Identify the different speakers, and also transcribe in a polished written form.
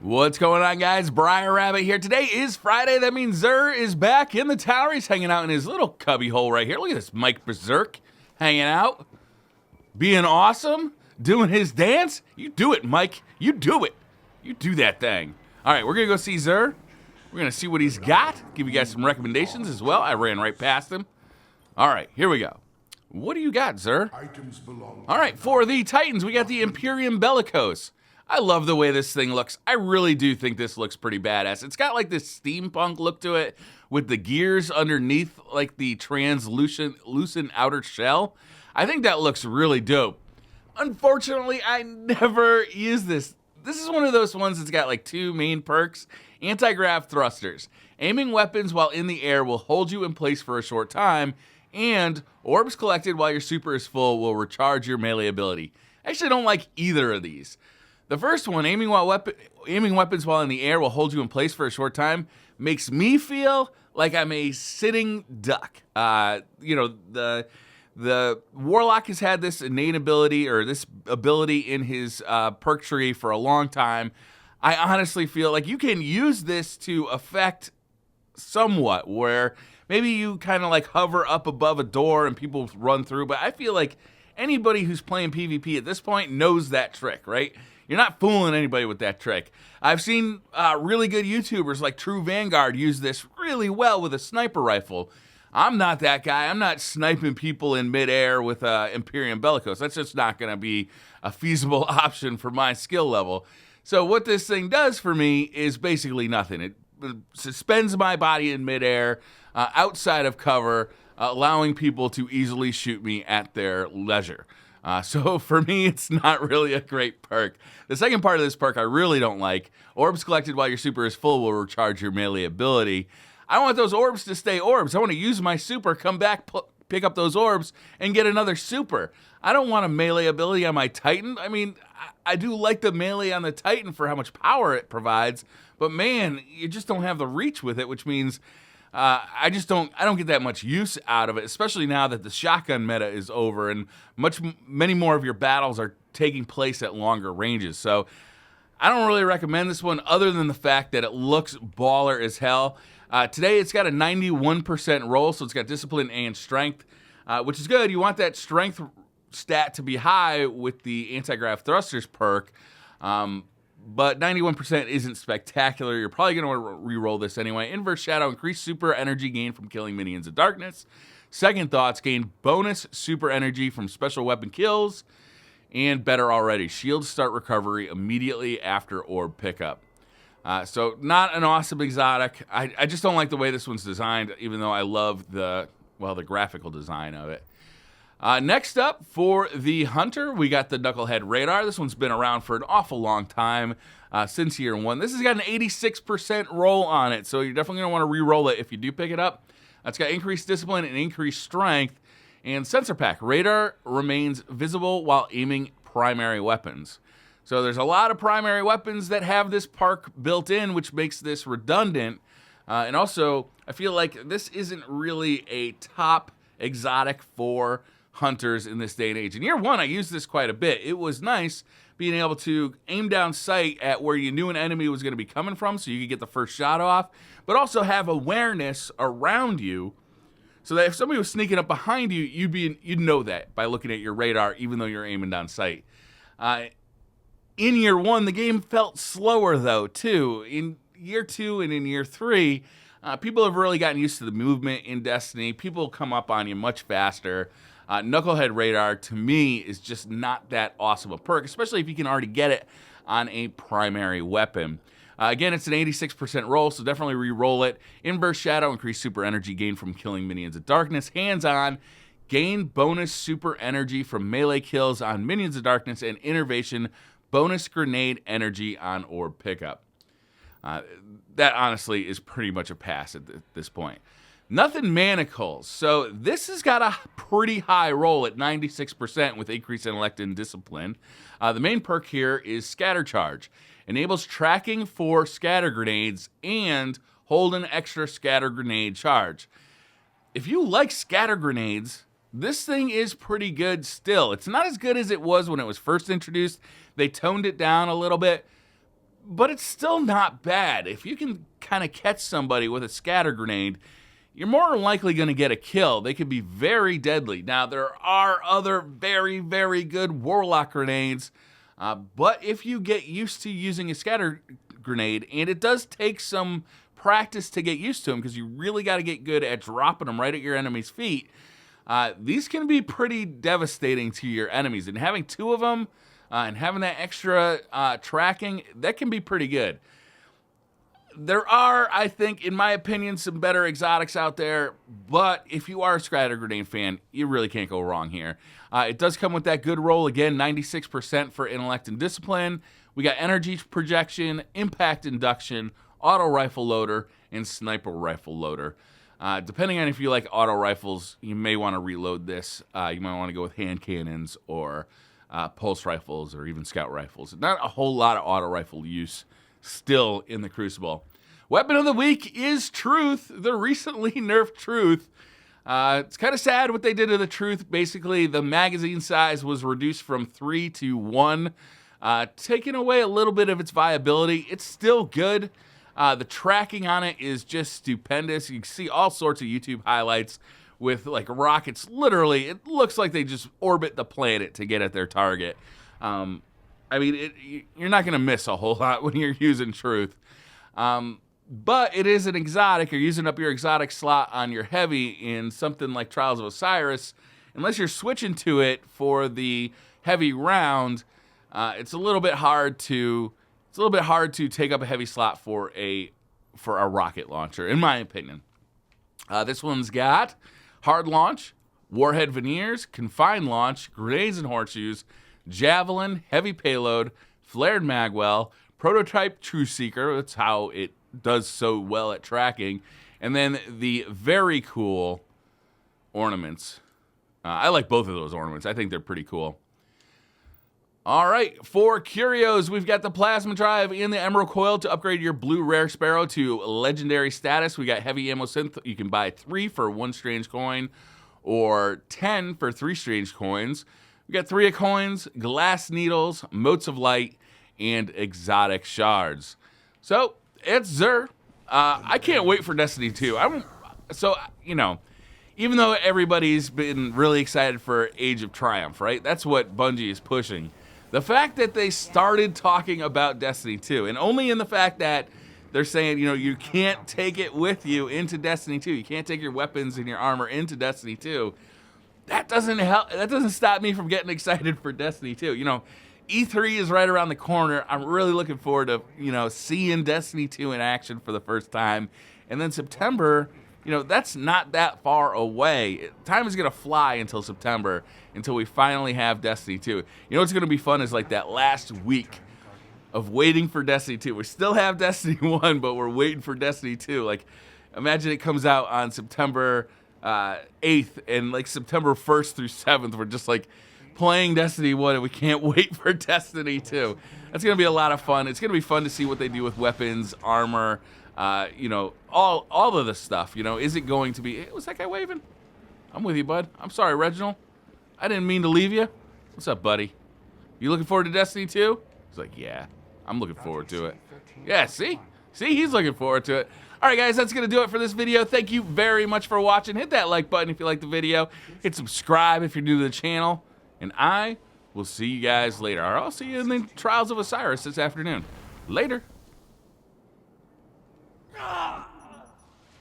Speaker 1: What's going on, guys? Briar Rabbit here. Today is Friday. That means Xur is back in the tower. He's hanging out in his little cubby hole right here. Look at this Mike Berserk hanging out, being awesome, doing his dance. You do it, Mike. You do it. You do that thing. All right, we're going to go see Xur. We're going to see what he's got, give you guys some recommendations as well. I ran right past him. All right, here we go. What do you got, Xur? All right, for the Titans, we got the EMPYREAN BELLICOSE. I love the way this thing looks. I really do think this looks pretty badass. It's got like this steampunk look to it with the gears underneath like the translucent outer shell. I think that looks really dope. Unfortunately, I never use this. This is one of those ones that's got like two main perks. Anti-grav thrusters. Aiming weapons while in the air will hold you in place for a short time, and orbs collected while your super is full will recharge your melee ability. I actually don't like either of these. The first one, aiming weapons while in the air will hold you in place for a short time, makes me feel like I'm a sitting duck. The Warlock has had this innate ability, or this ability in his perk tree for a long time. I honestly feel like you can use this to affect somewhat, where maybe you kind of like hover up above a door and people run through, but I feel like anybody who's playing PvP at this point knows that trick, right? You're not fooling anybody with that trick. I've seen really good YouTubers like True Vanguard use this really well with a sniper rifle. I'm not that guy. I'm not sniping people in midair with EMPYREAN BELLICOSE. That's just not going to be a feasible option for my skill level. So what this thing does for me is basically nothing. It suspends my body in midair, outside of cover, allowing people to easily shoot me at their leisure. So for me, it's not really a great perk. The second part of this perk I really don't like. Orbs collected while your super is full will recharge your melee ability. I want those orbs to stay orbs. I want to use my super, come back, pick up those orbs, and get another super. I don't want a melee ability on my Titan. I mean, I do like the melee on the Titan for how much power it provides, but man, you just don't have the reach with it, which means I don't get that much use out of it, especially now that the shotgun meta is over and many more of your battles are taking place at longer ranges. So I don't really recommend this one other than the fact that it looks baller as hell. Today it's got a 91% roll, so it's got discipline and strength, which is good. You want that strength stat to be high with the anti-grav thrusters perk. But 91% isn't spectacular. You're probably going to want to re-roll this anyway. Inverse Shadow, increase super energy gain from killing minions of darkness. Second Thoughts, gain bonus super energy from special weapon kills. And better already, shields start recovery immediately after orb pickup. So not an awesome exotic. I just don't like the way this one's designed, even though I love the graphical design of it. Next up, for the Hunter, we got the Knucklehead Radar. This one's been around for an awful long time, since year one. This has got an 86% roll on it, so you're definitely going to want to re-roll it if you do pick it up. It's got increased discipline and increased strength. And Sensor Pack. Radar remains visible while aiming primary weapons. So there's a lot of primary weapons that have this perk built in, which makes this redundant. And also, I feel like this isn't really a top exotic for hunters in this day and age. In year one, I used this quite a bit. It was nice being able to aim down sight at where you knew an enemy was going to be coming from, so you could get the first shot off, but also have awareness around you, so that if somebody was sneaking up behind you, you'd know that by looking at your radar, even though you're aiming down sight. In year one, the game felt slower though too. In year two and in year three, people have really gotten used to the movement in Destiny. People come up on you much faster. Knucklehead Radar, to me, is just not that awesome a perk, especially if you can already get it on a primary weapon. Again, it's an 86% roll, so definitely re-roll it. Inverse Shadow, increase super energy gain from killing minions of darkness. Hands-on, gain bonus super energy from melee kills on minions of darkness. And Innervation, bonus grenade energy on orb pickup. That honestly is pretty much a pass at this point. Nothing Manacles. So this has got a pretty high roll at 96% with increased intellect and discipline. The main perk here is Scatter Charge. Enables tracking for scatter grenades and hold an extra scatter grenade charge. If you like scatter grenades, this thing is pretty good still. It's not as good as it was when it was first introduced. They toned it down a little bit, but it's still not bad. If you can kind of catch somebody with a scatter grenade, you're more than likely going to get a kill. They can be very deadly. Now, there are other very, very good Warlock grenades, but if you get used to using a scatter grenade, and it does take some practice to get used to them because you really got to get good at dropping them right at your enemy's feet, these can be pretty devastating to your enemies. And having two of them and having that extra tracking, that can be pretty good. There are, I think, in my opinion, some better exotics out there, but if you are a scatter grenade fan, you really can't go wrong here. It does come with that good roll, again, 96% for intellect and discipline. We got energy projection, impact induction, auto rifle loader, and sniper rifle loader. Depending on if you like auto rifles, you may want to reload this. You might want to go with hand cannons or pulse rifles or even scout rifles. Not a whole lot of auto rifle use still in the Crucible. Weapon of the week is Truth, the recently nerfed Truth. It's kind of sad what they did to the Truth. Basically, the magazine size was reduced from 3 to 1, taking away a little bit of its viability. It's still good. The tracking on it is just stupendous. You can see all sorts of YouTube highlights with like rockets. Literally, it looks like they just orbit the planet to get at their target. I mean, you're not going to miss a whole lot when you're using Truth. But it is an exotic. You're using up your exotic slot on your heavy in something like Trials of Osiris. Unless you're switching to it for the heavy round, it's a little bit hard to take up a heavy slot for a rocket launcher, in my opinion. This one's got hard launch, warhead veneers, confined launch, grenades and horseshoes, javelin, heavy payload, flared magwell, prototype true seeker. That's how it does so well at tracking. And then the very cool ornaments. I like both of those ornaments. I think they're pretty cool. All right, for curios, we've got the plasma drive and the emerald coil to upgrade your blue rare sparrow to legendary status. We got heavy ammo synth. You can buy 3 for 1 strange coin or 10 for 3 strange coins. We got 3 of coins, glass needles, motes of light, and exotic shards. So it's Xur. I can't wait for Destiny 2. Even though everybody's been really excited for Age of Triumph, right? That's what Bungie is pushing. The fact that they started talking about Destiny 2, and only in the fact that they're saying, you can't take it with you into Destiny 2. You can't take your weapons and your armor into Destiny 2. That doesn't help. That doesn't stop me from getting excited for Destiny 2. E3 is right around the corner. I'm really looking forward to, seeing Destiny 2 in action for the first time. And then September, that's not that far away. Time is going to fly until September, until we finally have Destiny 2. What's going to be fun is like that last week of waiting for Destiny 2. We still have Destiny 1, but we're waiting for Destiny 2. Like, imagine it comes out on September 8th, and like September 1st through 7th, we're just like playing Destiny 1, and we can't wait for Destiny 2. That's going to be a lot of fun. It's going to be fun to see what they do with weapons, armor, all of the stuff. Is it going to be... Was that guy waving? I'm with you, bud. I'm sorry, Reginald. I didn't mean to leave you. What's up, buddy? You looking forward to Destiny 2? He's like, yeah, I'm looking forward to it. Yeah, see? See, he's looking forward to it. All right, guys, that's going to do it for this video. Thank you very much for watching. Hit that like button if you like the video. Hit subscribe if you're new to the channel. And I will see you guys later. Or I'll see you in the Trials of Osiris this afternoon. Later.